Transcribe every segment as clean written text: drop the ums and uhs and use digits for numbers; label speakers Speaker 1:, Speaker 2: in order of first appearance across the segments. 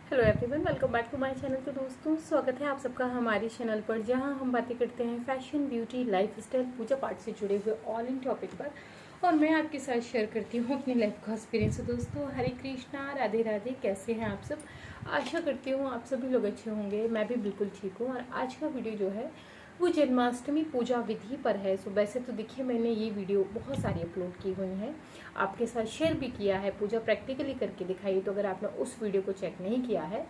Speaker 1: Hello everyone, welcome back to my channel. तो दोस्तों, स्वागत है आप सबका हमारे चैनल पर, जहां हम बातें करते हैं फैशन, ब्यूटी, लाइफस्टाइल, पूजा पाठ से जुड़े हुए ऑल इन टॉपिक पर। और मैं आपके साथ शेयर करती हूँ अपनी लाइफ का एक्सपीरियंस। तो दोस्तों, हरे कृष्णा, राधे राधे। कैसे हैं आप सब? आशा करती हूँ आप सभी लोग अच्छे होंगे। मैं भी बिल्कुल ठीक हूँ। और आज का वीडियो जो है वो जन्माष्टमी पूजा विधि पर है। सो वैसे तो देखिए, मैंने ये वीडियो बहुत सारी अपलोड की हुई हैं, आपके साथ शेयर भी किया है, पूजा प्रैक्टिकली करके दिखाई। तो अगर आपने उस वीडियो को चेक नहीं किया है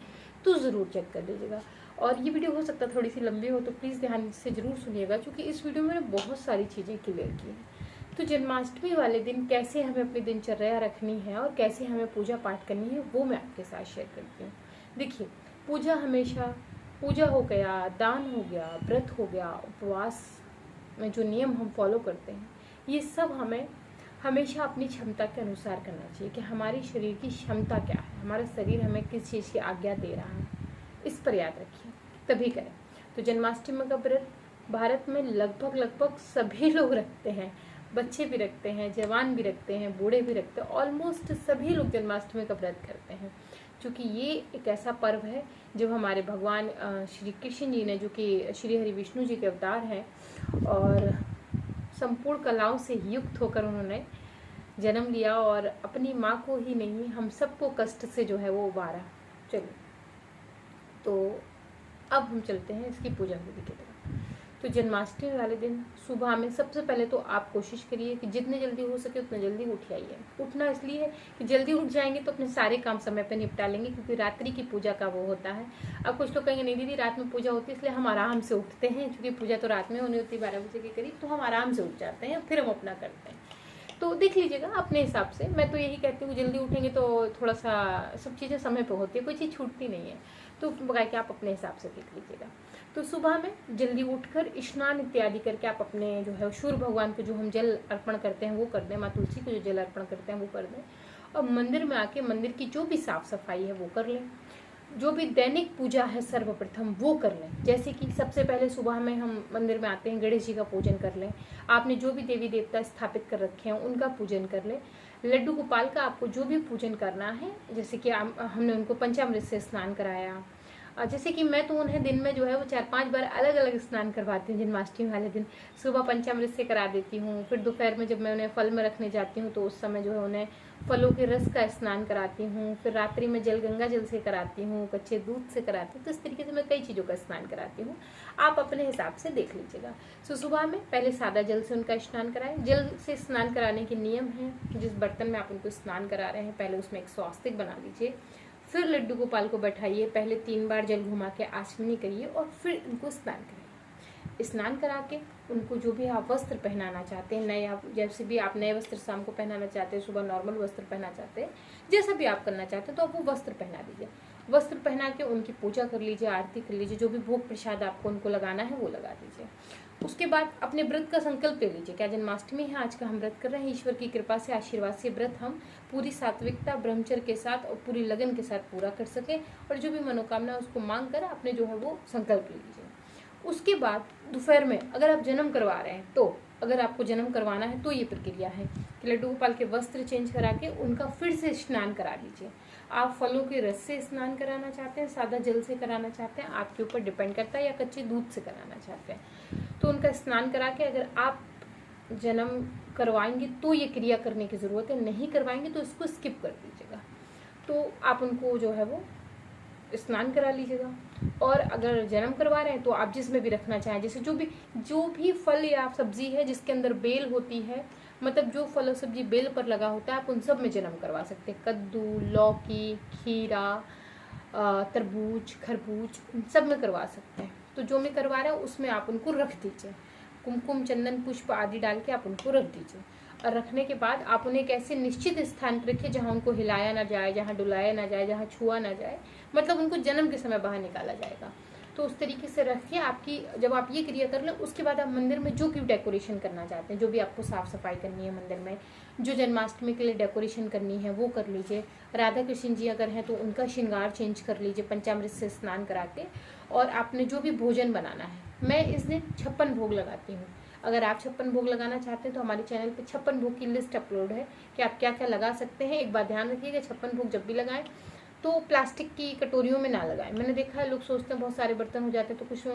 Speaker 1: तो ज़रूर चेक कर लीजिएगा। और ये वीडियो हो सकता है थोड़ी सी लंबी हो, तो प्लीज़ ध्यान से ज़रूर सुनिएगा, क्योंकि इस वीडियो में मैंने बहुत सारी चीज़ें क्लियर की हैं। तो जन्माष्टमी वाले दिन कैसे हमें अपनी दिनचर्या रखनी है और कैसे हमें पूजा पाठ करनी है, वो मैं आपके साथ शेयर करती हूँ। देखिए, पूजा हमेशा पूजा हो गया, दान हो गया, व्रत हो गया, उपवास में जो नियम हम फॉलो करते हैं, ये सब हमें हमेशा अपनी क्षमता के अनुसार करना चाहिए कि हमारी शरीर की क्षमता क्या है, हमारा शरीर हमें किस चीज़ की आज्ञा दे रहा है, इस पर याद रखिए, तभी करें। तो जन्माष्टमी का व्रत भारत में लगभग सभी लोग रखते हैं, बच्चे भी रखते हैं, जवान भी रखते हैं, बूढ़े भी रखते हैं। ऑलमोस्ट सभी लोग जन्माष्टमी का व्रत करते हैं, क्योंकि ये एक ऐसा पर्व है जब हमारे भगवान श्री कृष्ण जी ने, जो कि श्री हरि विष्णु जी के अवतार हैं और संपूर्ण कलाओं से युक्त होकर उन्होंने जन्म लिया और अपनी माँ को ही नहीं, हम सबको कष्ट से जो है वो उबारा। चलिए, तो अब हम चलते हैं इसकी पूजा विधि की तरफ। तो जन्माष्टमी वाले दिन सुबह में सबसे पहले तो आप कोशिश करिए कि जितने जल्दी हो सके उतने जल्दी उठ जाइए। उठना इसलिए है कि जल्दी उठ जाएंगे तो अपने सारे काम समय पर निपटा लेंगे, क्योंकि रात्रि की पूजा का वो होता है। अब कुछ लोग कहेंगे नहीं दीदी, रात में पूजा होती है इसलिए हम आराम से उठते हैं, क्योंकि पूजा तो रात में होनी होती है 12 बजे के करीब, तो हम आराम से उठ जाते हैं, फिर हम अपना करते हैं। तो देख लीजिएगा अपने हिसाब से। मैं तो यही कहती हूँ, जल्दी उठेंगे तो थोड़ा सा सब चीज़ें समय पर होती है, कोई चीज़ छूटती नहीं है। तो बगा के आप अपने हिसाब से देख लीजिएगा। तो सुबह में जल्दी उठकर स्नान इत्यादि करके आप अपने जो है सूर्य भगवान को जो हम जल अर्पण करते हैं वो कर दें, माँ तुलसी को जो जल अर्पण करते हैं वो कर दें। और मंदिर में आके मंदिर की जो भी साफ सफाई है वो कर लें। जो भी दैनिक पूजा है सर्वप्रथम वो कर लें। जैसे कि सबसे पहले सुबह में हम मंदिर में आते हैं, गणेश जी का पूजन कर लें। आपने जो भी देवी देवता स्थापित कर रखे हैं उनका पूजन कर लें। लड्डू गोपाल का आपको जो भी पूजन करना है, जैसे कि हमने उनको पंचामृत से स्नान कराया। जैसे कि मैं तो उन्हें दिन में जो है वो 4-5 बार अलग अलग स्नान करवाती हूँ। जन्माष्टमी वाले दिन सुबह पंचामृत से करा देती हूँ, फिर दोपहर में जब मैं उन्हें फल में रखने जाती हूँ तो उस समय जो है उन्हें फलों के रस का स्नान कराती हूँ, फिर रात्रि में जल गंगा जल से कराती हूँ, कच्चे दूध से कराती हूँ। तो इस तरीके से मैं कई चीज़ों का स्नान कराती हूँ, आप अपने हिसाब से देख लीजिएगा। सो सुबह में पहले सादा जल से उनका स्नान कराएं। जल से स्नान कराने के नियम है कि जिस बर्तन में आप उनको स्नान करा रहे हैं पहले उसमें एक स्वास्तिक बना लीजिए, फिर लड्डू गोपाल को बैठाइए, पहले 3 बार जल घुमा के आचमनी करिए और फिर उनको स्नान कराइए। स्नान करा के उनको जो भी आप वस्त्र पहनाना चाहते हैं, नए, आप जैसे भी आप नए वस्त्र शाम को पहनाना चाहते हैं, सुबह नॉर्मल वस्त्र पहनना चाहते हैं, जैसा भी आप करना चाहते हैं तो आप वो वस्त्र पहना दीजिए। वस्त्र पहना के उनकी पूजा कर लीजिए, आरती कर लीजिए, जो भी भोग प्रसाद आपको उनको लगाना है वो लगा दीजिए। उसके बाद अपने व्रत का संकल्प ले लीजिए। क्या जन्माष्टमी है, आज का हम व्रत कर रहे हैं, ईश्वर की कृपा से, आशीर्वाद से व्रत हम पूरी सात्विकता, ब्रह्मचर्य के साथ और पूरी लगन के साथ पूरा कर सके, और जो भी मनोकामना उसको मांग कर आपने जो है वो संकल्प ले लीजिए। उसके बाद दोपहर में अगर आप जन्म करवा रहे हैं, तो अगर आपको जन्म करवाना है तो ये प्रक्रिया है कि लड्डू गोपाल के वस्त्र चेंज करा के उनका फिर से स्नान करा लीजिए। आप फलों के रस से स्नान कराना चाहते हैं, सादा जल से कराना चाहते हैं, आपके ऊपर डिपेंड करता है, या कच्चे दूध से कराना चाहते हैं, तो उनका स्नान करा के अगर आप जन्म करवाएंगे तो ये क्रिया करने की ज़रूरत है, नहीं करवाएंगे तो इसको स्किप कर दीजिएगा। तो आप उनको जो है वो स्नान करा लीजिएगा। और अगर जन्म करवा रहे हैं तो आप जिसमें भी रखना चाहें, जैसे जो भी फल या सब्जी है जिसके अंदर बेल होती है, मतलब जो फल और सब्जी बेल पर लगा होता है, आप उन सब में जन्म करवा सकते हैं। कद्दू, लौकी, खीरा, तरबूज, खरबूज, उन सब में करवा सकते हैं। तो जो मैं करवा रहा हूँ उसमें आप उनको रख दीजिए, कुमकुम, चंदन, पुष्प आदि डाल के आप उनको रख दीजिए। और रखने के बाद आप उन्हें एक ऐसे निश्चित स्थान पर रखिए जहाँ उनको हिलाया ना जाए, जहाँ डुलाया ना जाए, जहाँ छुआ ना जाए, मतलब उनको जन्म के समय बाहर निकाला जाएगा। तो उस तरीके से रखिए। आपकी जब आप ये क्रिया कर लें उसके बाद आप मंदिर में जो भी डेकोरेशन करना चाहते हैं, जो भी आपको साफ सफाई करनी है मंदिर में, जो जन्माष्टमी के लिए डेकोरेशन करनी है वो कर लीजिए। राधा कृष्ण जी अगर हैं तो उनका श्रृंगार चेंज कर लीजिए पंचामृत से स्नान करा के। और आपने जो भी भोजन बनाना है, मैं इस दिन 56 भोग लगाती हूँ। अगर आप 56 भोग लगाना चाहते हैं तो हमारे चैनल पे 56 भोग की लिस्ट अपलोड है कि आप क्या क्या लगा सकते हैं। एक बात ध्यान रखिएगा, 56 भोग जब भी लगाएं तो प्लास्टिक की कटोरियों में ना लगाएं। मैंने देखा है लोग सोचते हैं बहुत सारे बर्तन हो जाते हैं तो कुछ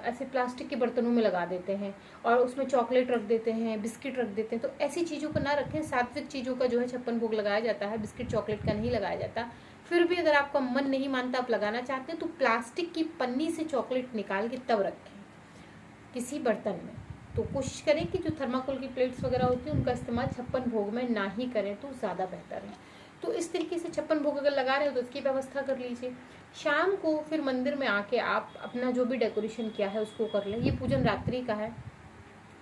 Speaker 1: ऐसे प्लास्टिक के बर्तनों में लगा देते हैं और उसमें चॉकलेट रख देते हैं, बिस्किट रख देते हैं। तो ऐसी चीज़ों को ना रखें। सात्विक चीज़ों का जो है 56 भोग लगाया जाता है, बिस्किट चॉकलेट का नहीं लगाया जाता। फिर भी अगर आपका मन नहीं मानता, आप लगाना चाहते हैं, तो प्लास्टिक की पन्नी से चॉकलेट निकाल के तब रखें किसी बर्तन में। तो कोशिश करें कि जो थर्माकोल की प्लेट्स वगैरह होती हैं उनका इस्तेमाल 56 भोग में ना ही करें तो ज़्यादा बेहतर है। तो इस तरीके से 56 भोग अगर लगा रहे हो तो इसकी व्यवस्था कर लीजिए। शाम को फिर मंदिर में आके आप अपना जो भी डेकोरेशन किया है उसको कर लें। ये पूजन रात्रि का है।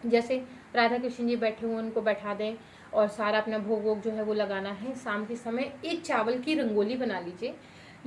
Speaker 1: जैसे राधा कृष्ण जी बैठे हुए उनको बैठा दें और सारा अपना भोग वोग जो है वो लगाना है। शाम के समय एक चावल की रंगोली बना लीजिए।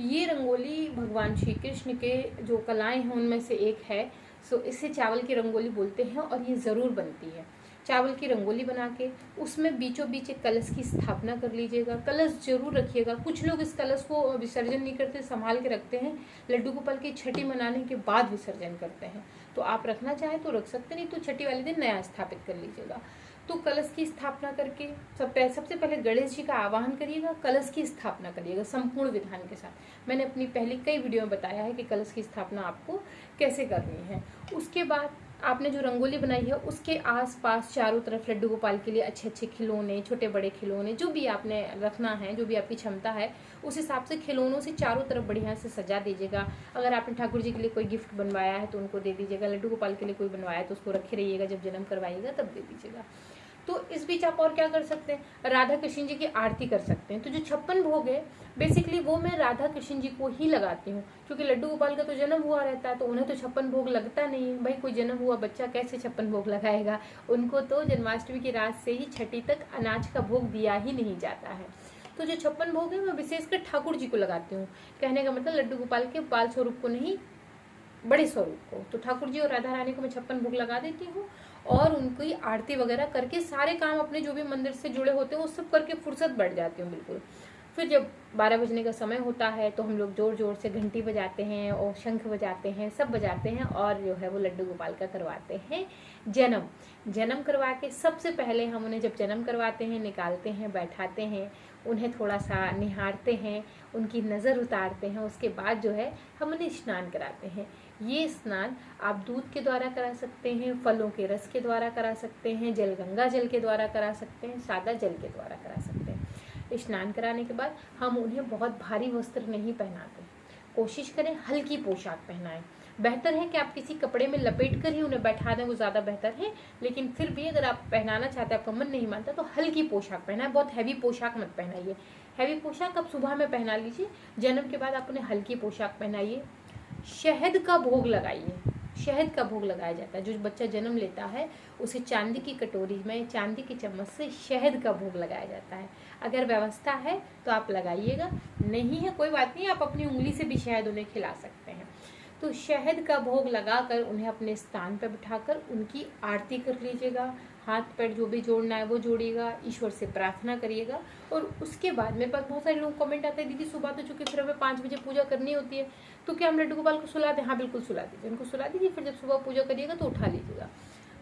Speaker 1: ये रंगोली भगवान श्री कृष्ण के जो कलाएं हैं उनमें से एक है। सो इसे चावल की रंगोली बोलते हैं और ये ज़रूर बनती है। चावल की रंगोली बना के उसमें बीचों बीच एक कलश की स्थापना कर लीजिएगा। कलश जरूर रखिएगा। कुछ लोग इस कलश को विसर्जन नहीं करते, संभाल के रखते हैं, लड्डू गोपाल की छठी मनाने के बाद विसर्जन करते हैं। तो आप रखना चाहें तो रख सकते, नहीं तो छठी वाले दिन नया स्थापित कर लीजिएगा। तो कलश की स्थापना करके सबसे पहले गणेश जी का आवाहन करिएगा, कलश की स्थापना करिएगा संपूर्ण विधान के साथ। मैंने अपनी पहले कई वीडियो में बताया है कि कलश की स्थापना आपको कैसे करनी है। उसके बाद आपने जो रंगोली बनाई है उसके आसपास चारों तरफ लड्डू गोपाल के लिए अच्छे अच्छे खिलौने, छोटे बड़े खिलौने, जो भी आपने रखना है, जो भी आपकी क्षमता है उस हिसाब से खिलौनों से चारों तरफ बढ़िया से सजा दीजिएगा। अगर आपने ठाकुर जी के लिए कोई गिफ्ट बनवाया है तो उनको दे दीजिएगा। लड्डू गोपाल के लिए कोई बनवाया है तो उसको रखे रहिएगा, जब जन्म करवाइएगा तब दे दीजिएगा। तो इस बीच आप और क्या कर सकते हैं, राधा कृष्ण जी की आरती कर सकते हैं। तो जो 56 भोग है बेसिकली वो मैं राधा कृष्ण जी को ही लगाती हूँ, क्योंकि लड्डू गोपाल का तो जन्म हुआ रहता है तो उन्हें तो 56 भोग लगता नहीं है। भाई कोई जन्म हुआ बच्चा कैसे 56 भोग लगाएगा, उनको तो जन्माष्टमी की रात से ही छठी तक अनाज का भोग दिया ही नहीं जाता है। तो जो 56 भोग है मैं विशेषकर ठाकुर जी को लगाती हूँ। कहने का मतलब लड्डू गोपाल के बाल स्वरूप को नहीं, बड़े स्वरूप को। तो ठाकुर जी और राधा रानी को मैं 56 भोग लगा देती हूँ और उनकी आरती वगैरह करके सारे काम अपने जो भी मंदिर से जुड़े होते हैं वो सब करके फुर्सत बढ़ जाती हूँ बिल्कुल। फिर जब 12 बजने का समय होता है तो हम लोग जोर जोर से घंटी बजाते हैं और शंख बजाते हैं, सब बजाते हैं और जो है वो लड्डू गोपाल का करवाते हैं जन्म करवा के सबसे पहले हम उन्हें जब जन्म करवाते हैं निकालते हैं, बैठाते हैं, उन्हें थोड़ा सा निहारते हैं, उनकी नज़र उतारते हैं। उसके बाद जो है हम उन्हें स्नान कराते हैं। ये स्नान आप दूध के द्वारा करा सकते हैं, फलों के रस के द्वारा करा सकते हैं, गंगा जल के द्वारा करा सकते हैं, सादा जल के द्वारा करा सकते हैं। स्नान कराने के बाद हम उन्हें बहुत भारी वस्त्र नहीं पहनाते, कोशिश करें हल्की पोशाक पहनाएं। बेहतर है कि आप किसी कपड़े में लपेट कर ही उन्हें बैठा दें, वो ज़्यादा बेहतर है। लेकिन फिर भी अगर आप पहनाना चाहते हैं, आपका मन नहीं मानता, तो हल्की पोशाक पहनाएं, बहुत हैवी पोशाक मत पहनाइए। हैवी पोशाक आप सुबह में पहना लीजिए, जन्म के बाद आप उन्हें हल्की पोशाक पहनाइए। शहद का भोग लगाइए, शहद का भोग लगाया जाता है। जो बच्चा जन्म लेता है उसे चांदी की कटोरी में चांदी की चम्मच से शहद का भोग लगाया जाता है। अगर व्यवस्था है तो आप लगाइएगा, नहीं है कोई बात नहीं, आप अपनी उंगली से भी शहद उन्हें खिला सकते हैं। तो शहद का भोग लगाकर उन्हें अपने स्थान पर बिठाकर उनकी आरती कर लीजिएगा। हाथ पैर जो भी जोड़ना है वो जोड़िएगा, ईश्वर से प्रार्थना करिएगा। और उसके बाद मेरे पास बहुत सारे लोग कमेंट आते हैं, दीदी सुबह तो चूँकि फिर हमें 5 बजे पूजा करनी होती है, तो क्या हम लड्डू गोपाल को सुला दें? हाँ बिल्कुल सुला दीजिए, उनको सुला दीजिए। फिर जब सुबह पूजा करिएगा तो उठा लीजिएगा।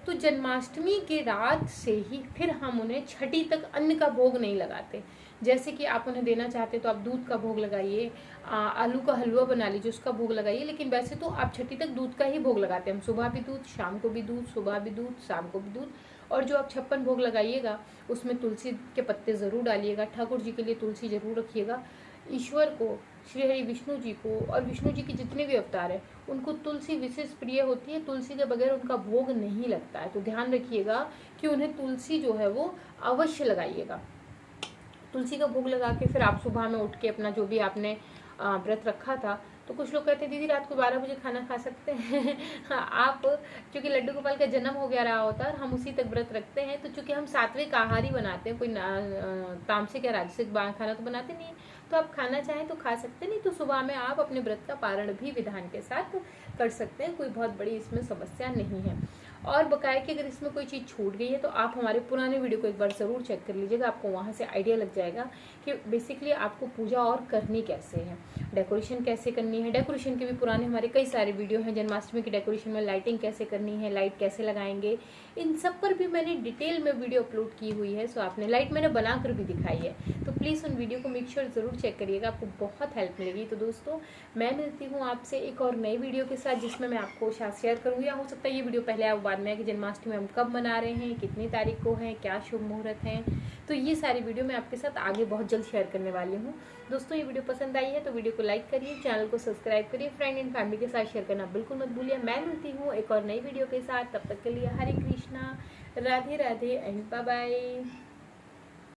Speaker 1: तो जन्माष्टमी के रात से ही फिर हम उन्हें छठी तक अन्न का भोग नहीं लगाते। जैसे कि आप उन्हें देना चाहते तो आप दूध का भोग लगाइए, आलू का हलवा बना लीजिए, उसका भोग लगाइए। लेकिन वैसे तो आप छठी तक दूध का ही भोग लगाते हैं। हम सुबह भी दूध, शाम को भी दूध, सुबह भी दूध, शाम को भी दूध। और जो आप 56 भोग लगाइएगा उसमें तुलसी के पत्ते ज़रूर डालिएगा। ठाकुर जी के लिए तुलसी ज़रूर रखिएगा। ईश्वर को, श्री हरि विष्णु जी को और विष्णु जी के जितने भी अवतार हैं उनको तुलसी विशेष प्रिय होती है। तुलसी के बगैर उनका भोग नहीं लगता है। तो ध्यान रखिएगा कि उन्हें तुलसी जो है वो अवश्य लगाइएगा। तुलसी का भोग लगा के फिर आप सुबह में उठ के अपना जो भी आपने व्रत रखा था, तो कुछ लोग कहते हैं दीदी रात को 12 बजे खाना खा सकते हैं। आप क्योंकि लड्डू गोपाल का जन्म हो गया रहा होता है और हम उसी तक व्रत रखते हैं, तो चूंकि हम सात्विक आहार ही बनाते हैं, कोई तामसिक या राजसिक खाना तो बनाते नहीं, तो आप खाना चाहें तो खा सकते, नहीं तो सुबह में आप अपने व्रत का पारण भी विधान के साथ कर सकते हैं। कोई बहुत बड़ी इसमें समस्या नहीं है। और बकाया कि अगर इसमें कोई चीज़ छूट गई है तो आप हमारे पुराने वीडियो को एक बार ज़रूर चेक कर लीजिएगा, आपको वहाँ से आइडिया लग जाएगा कि बेसिकली आपको पूजा और करनी कैसे है, डेकोरेशन कैसे करनी है। डेकोरेशन के भी पुराने हमारे कई सारे वीडियो हैं, जन्माष्टमी की डेकोरेशन में लाइटिंग कैसे करनी है, लाइट कैसे लगाएंगे, इन सब पर भी मैंने डिटेल में वीडियो अपलोड की हुई है। सो आपने लाइट मैंने बनाकर भी दिखाई है, तो प्लीज़ उन वीडियो को मेक श्योर ज़रूर चेक करिएगा, आपको बहुत हेल्प मिलेगी। तो दोस्तों मैं मिलती हूँ आपसे एक और नई वीडियो के साथ, जिसमें मैं आपको साथ शेयर करूँगी, या हो सकता है ये वीडियो पहले आप बाद में कि जन्माष्टमी हम कब मना रहे हैं, कितनी तारीख को है, क्या शुभ मुहूर्त है, तो ये सारी वीडियो मैं आपके साथ आगे बहुत जल्द शेयर करने वाली हूँ। दोस्तों ये वीडियो पसंद आई है तो वीडियो को लाइक करिए, चैनल को सब्सक्राइब करिए, फ्रेंड एंड फैमिली के साथ शेयर करना बिल्कुल मत भूलिए। मैं मिलती हूँ एक और नई वीडियो के साथ, तब तक के लिए Hare Krishna, Radhe Radhe and bye bye.